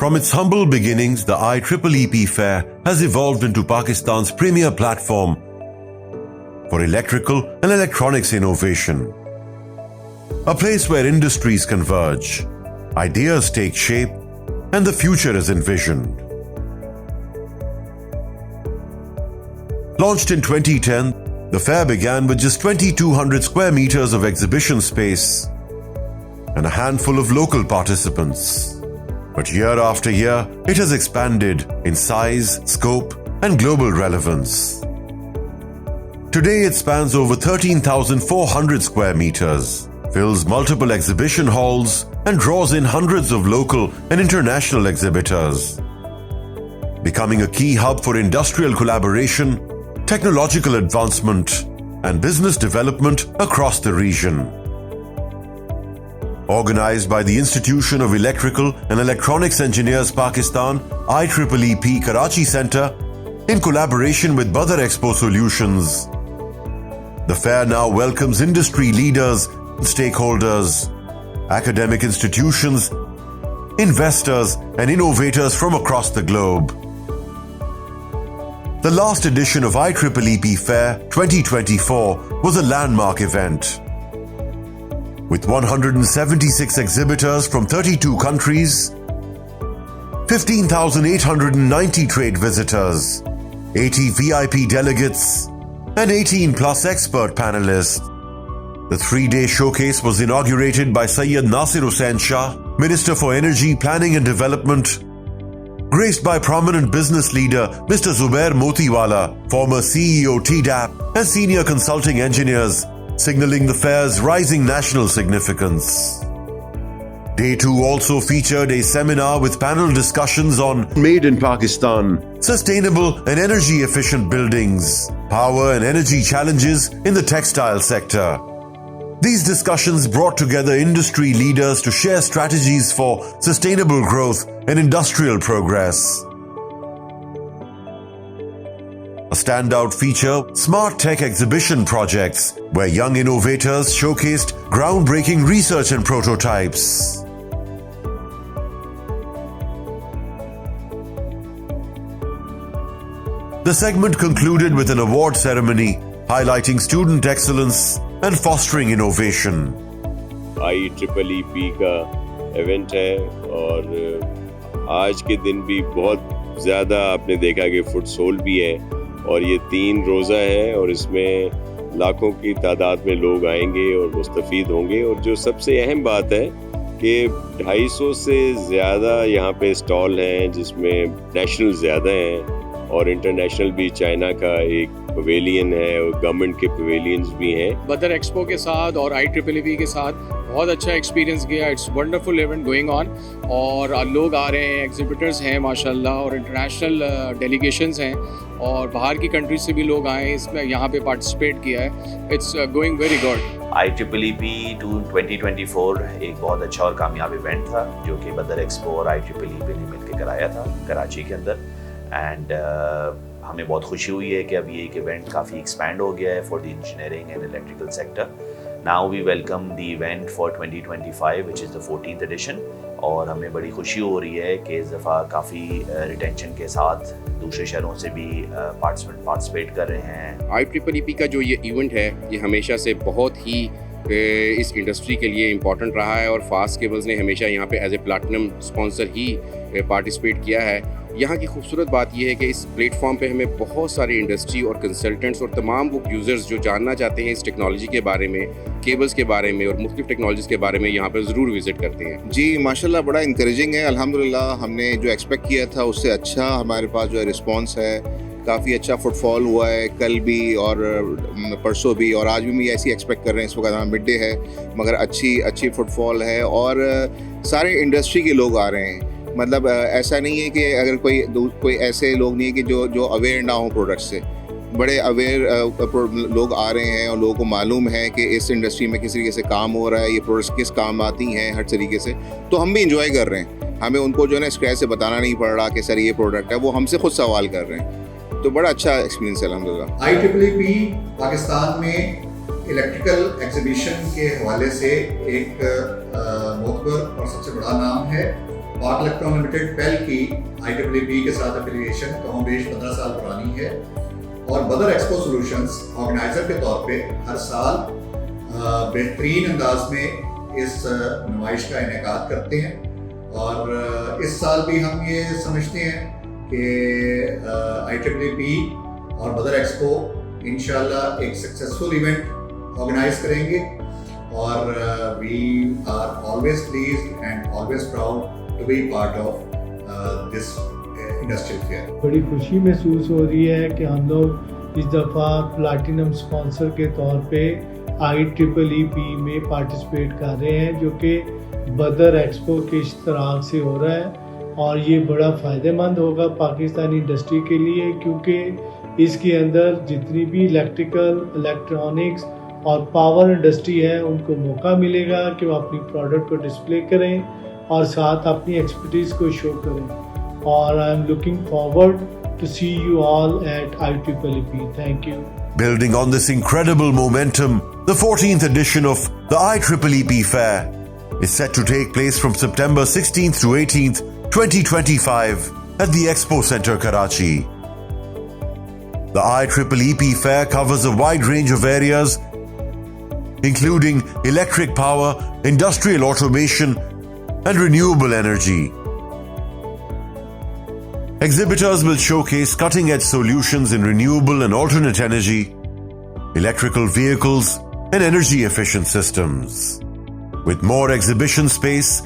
From its humble beginnings, the IEEE Fair has evolved into Pakistan's premier platform for electrical and electronics innovation. A place where industries converge, ideas take shape, and the future is envisioned. Launched in 2010, the fair began with just 2,200 square meters of exhibition space and a handful of local participants. But year after year, it has expanded in size, scope, and global relevance. Today, it spans over 13,400 square meters, fills multiple exhibition halls, and draws in hundreds of local and international exhibitors, becoming a key hub for industrial collaboration, technological advancement, and business development across the region. Organized by the Institution of Electrical and Electronics Engineers Pakistan, IEEE Karachi Center, in collaboration with Badr Expo Solutions, the fair now welcomes industry leaders, stakeholders, academic institutions, investors, and innovators from across the globe. The last edition of IEEE Fair 2024 was a landmark event, with 176 exhibitors from 32 countries, 15,890 trade visitors, 80 VIP delegates, and 18 plus expert panelists. The three-day showcase was inaugurated by Syed Nasir Hussain Shah, Minister for Energy, Planning and Development, graced by prominent business leader Mr. Zubair Motiwala, former CEO TDAP, and senior consulting engineers, signaling the fair's rising national significance. Day 2 also featured a seminar with panel discussions on Made in Pakistan, sustainable and energy-efficient buildings, power and energy challenges in the textile sector. These discussions brought together industry leaders to share strategies for sustainable growth and industrial progress. A standout feature, Smart Tech Exhibition Projects, where young innovators showcased groundbreaking research and prototypes. The segment concluded with an award ceremony highlighting student excellence and fostering innovation. IEEE का event है और आज के दिन भी बहुत ज़्यादा आपने देखा कि फुटसोल भी है और ये 3 रोज़ा है और इसमें लाखों की तादाद में लोग आएंगे और मुस्तफ़ीद होंगे। और जो सबसे अहम बात है कि 250 से ज़्यादा यहाँ पे स्टॉल हैं, जिसमें नेशनल ज़्यादा हैं और इंटरनेशनल भी, चाइना का एक पवेलियन है और गवर्नमेंट के पवेलियंस भी हैं। बदर एक्सपो के साथ और IEEE के साथ बहुत अच्छा एक्सपीरियंस गया। It's wonderful event going on और लोग आ रहे हैं, एग्जिबिटर्स हैं माशाल्लाह और इंटरनेशनल डेलीगेशंस हैं और बाहर की कंट्री से भी लोग आए हैं, इसमें यहाँ पे पार्टिसिपेट किया है। It's going very good. IEEE 2024 एक बहुत अच्छा और कामयाब इवेंट था जो कि बदर एक्सपो और IEEE ने मिलकर कराया था कराची के अंदर। एंड हमें बहुत खुशी हुई है कि अब ये एक इवेंट काफ़ी एक्सपैंड हो गया है for the engineering and electrical sector. Now we welcome the event for 2025 which is the 14th edition और हमें बड़ी खुशी हो रही है कि इस दफ़ा काफ़ी रिटेंशन के साथ दूसरे शहरों से भी पार्टिसिपेट कर रहे हैं। IEEE का जो ये इवेंट है ये हमेशा से बहुत ही इस इंडस्ट्री के लिए इम्पॉर्टेंट रहा है और फास्ट केबल्स ने हमेशा यहाँ पे एज ए प्लैटिनम स्पॉन्सर ही पार्टिसिपेट किया है। यहाँ की खूबसूरत बात यह है कि इस प्लेटफॉर्म पे हमें बहुत सारी इंडस्ट्री और कंसल्टेंट्स और तमाम वो यूज़र्स जो जानना चाहते हैं इस टेक्नोलॉजी के बारे में, केबल्स के बारे में और मुख्तलिफ टेक्नोलॉजीज़ के बारे में यहाँ पर ज़रूर विज़िट करते हैं। जी माशाल्लाह बड़ा इंकरेजिंग है। अल्हम्दुलिल्लाह हमने जो एक्सपेक्ट किया था उससे अच्छा हमारे पास जो है रिस्पॉन्स है। काफ़ी अच्छा फुटफॉल हुआ है कल भी और परसों भी और आज भी हम ऐसी एक्सपेक्ट कर रहे हैं। इस वक्त मिड डे है मगर अच्छी फुटफॉल है और सारे इंडस्ट्री के लोग आ रहे हैं। मतलब ऐसा नहीं है कि अगर कोई ऐसे लोग नहीं है कि जो अवेयर ना हो प्रोडक्ट से। बड़े अवेयर लोग आ रहे हैं और लोगों को मालूम है कि इस इंडस्ट्री में किस तरीके से काम हो रहा है, ये प्रोडक्ट्स किस काम आती हैं हर तरीके से। तो हम भी इंजॉय कर रहे हैं। हमें उनको जो है ना स्क्रैच से बताना नहीं पड़ रहा कि सर ये प्रोडक्ट है, वो हमसे खुद सवाल कर रहे हैं। तो बड़ा अच्छा एक्सपीरियंस है अल्हम्दुलिल्लाह। IEEE पाकिस्तान में इलेक्ट्रिकल एग्जीबिशन के हवाले से एक मोतबर और सबसे बड़ा नाम है पाक इलेक्ट्रॉन लिमिटेड पेल की IEEE के साथ एफिलिएशन कम बेश 15 साल पुरानी है और बदर एक्सपो सॉल्यूशंस ऑर्गेनाइजर के तौर पे हर साल बेहतरीन अंदाज में इस नुमाइश का इनेकाद करते हैं और इस साल भी हम ये समझते हैं कि IEEE और बदर एक्सपो इंशाल्लाह एक सक्सेसफुल इवेंट ऑर्गेनाइज करेंगे और we are always pleased and always proud to be part of this industrial fair. बड़ी खुशी महसूस हो रही है कि हम लोग इस दफ़ा प्लैटिनम स्पॉन्सर के तौर पे IEEE में पार्टिसिपेट कर रहे हैं जो कि बदर एक्सपो के इश्तराक से हो रहा है और ये बड़ा फ़ायदेमंद होगा पाकिस्तानी इंडस्ट्री के लिए क्योंकि इसके अंदर जितनी भी इलेक्ट्रॉनिक्स और पावर इंडस्ट्री है उनको मौका मिलेगा कि वो अपनी प्रोडक्ट को डिस्प्ले करें और साथ अपनी एक्सपर्टीज़ को शो करें और I am looking forward to see you all at IEEE. Thank you. Building on this incredible momentum, the 14th edition of the IEEE Fair is set to take place from September 16th to 18th, 2025 at the Expo Center, Karachi. The IEEE Fair covers a wide range of areas including electric power, industrial automation and renewable energy. Exhibitors will showcase cutting-edge solutions in renewable and alternate energy, electrical vehicles, and energy-efficient systems. With more exhibition space